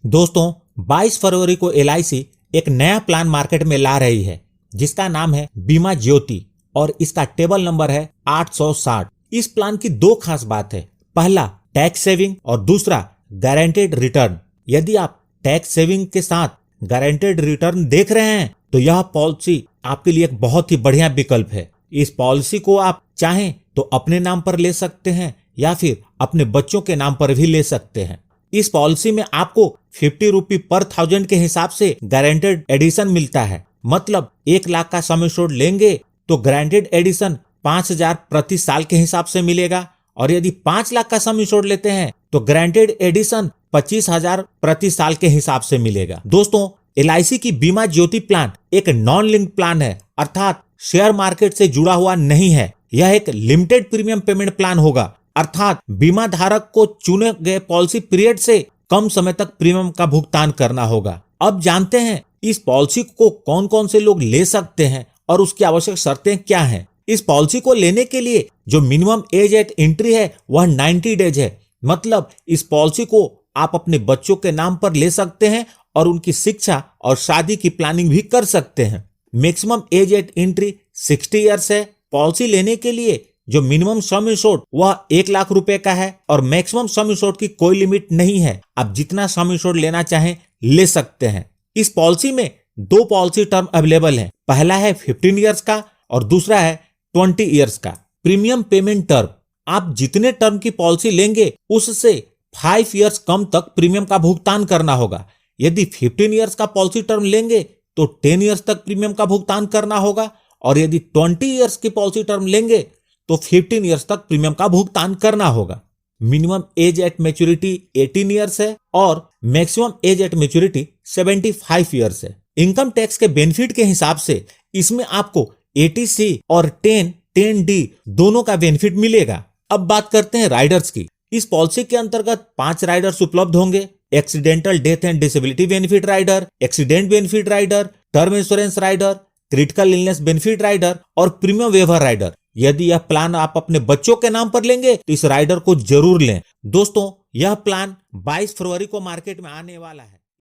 दोस्तों 22 फरवरी को LIC एक नया प्लान मार्केट में ला रही है जिसका नाम है बीमा ज्योति और इसका टेबल नंबर है 860। इस प्लान की दो खास बात है, पहला टैक्स सेविंग और दूसरा गारंटेड रिटर्न। यदि आप टैक्स सेविंग के साथ गारंटेड रिटर्न देख रहे हैं तो यह पॉलिसी आपके लिए एक बहुत ही बढ़िया विकल्प है। इस पॉलिसी को आप चाहें तो अपने नाम पर ले सकते हैं या फिर अपने बच्चों के नाम पर भी ले सकते हैं। इस पॉलिसी में आपको 50 रुपये पर 1000 के हिसाब से गारंटेड एडिशन मिलता है। मतलब 1 लाख का सम एश्योर्ड लेंगे तो गारंटेड एडिशन 5000 प्रति साल के हिसाब से मिलेगा और यदि 5 लाख का सम एश्योर्ड लेते हैं तो गारंटेड एडिशन 25,000 प्रति साल के हिसाब से मिलेगा। दोस्तों LIC की बीमा ज्योति प्लान एक नॉन लिंक प्लान है, अर्थात शेयर मार्केट से जुड़ा हुआ नहीं है। यह एक लिमिटेड प्रीमियम पेमेंट प्लान होगा, अर्थात बीमा धारक को चुने गए पॉलिसी पीरियड से कम समय तक प्रीमियम का भुगतान करना होगा। अब जानते हैं इस पॉलिसी को कौन कौन से लोग ले सकते हैं और उसकी आवश्यक शर्तें क्या हैं। इस पॉलिसी को लेने के लिए जो मिनिमम एज एट एंट्री है वह 90 डेज है। मतलब इस पॉलिसी को आप अपने बच्चों के नाम पर ले सकते हैं और उनकी शिक्षा और शादी की प्लानिंग भी कर सकते हैं। Maximum age eight entry 60 years है। पॉलिसी लेने के लिए जो मिनिमम सम एश्योर्ड वह 1 लाख रुपए का है और मैक्सिमम सम एश्योर्ड की कोई लिमिट नहीं है। आप जितना सम एश्योर्ड लेना चाहें ले सकते हैं। इस पॉलिसी में 2 पॉलिसी टर्म अवेलेबल हैं। पहला है 15 इयर्स का और दूसरा है 20 इयर्स का। प्रीमियम पेमेंट टर्म, आप जितने टर्म की पॉलिसी लेंगे उससे 5 इयर्स कम तक प्रीमियम का भुगतान करना होगा। यदि 15 इयर्स का पॉलिसी टर्म लेंगे तो 10 इयर्स तक प्रीमियम का भुगतान करना होगा और यदि 20 इयर्स की पॉलिसी टर्म लेंगे तो 15 इयर्स तक प्रीमियम का भुगतान करना होगा। Minimum age at maturity 18 years है और maximum age at maturity 75 years है। इनकम टैक्स के बेनिफिट के हिसाब से इसमें आपको 80C और 10D दोनों का बेनिफिट मिलेगा। अब बात करते हैं राइडर्स की। इस पॉलिसी के अंतर्गत 5 राइडर्स उपलब्ध होंगे। Accidental death and disability benefit rider, accident benefit rider, term insurance rider, critical illness benefit rider और प्रीमियम वेवर राइडर। यदि यह प्लान आप अपने बच्चों के नाम पर लेंगे तो इस राइडर को जरूर लें। दोस्तों यह प्लान 22 फरवरी को मार्केट में आने वाला है।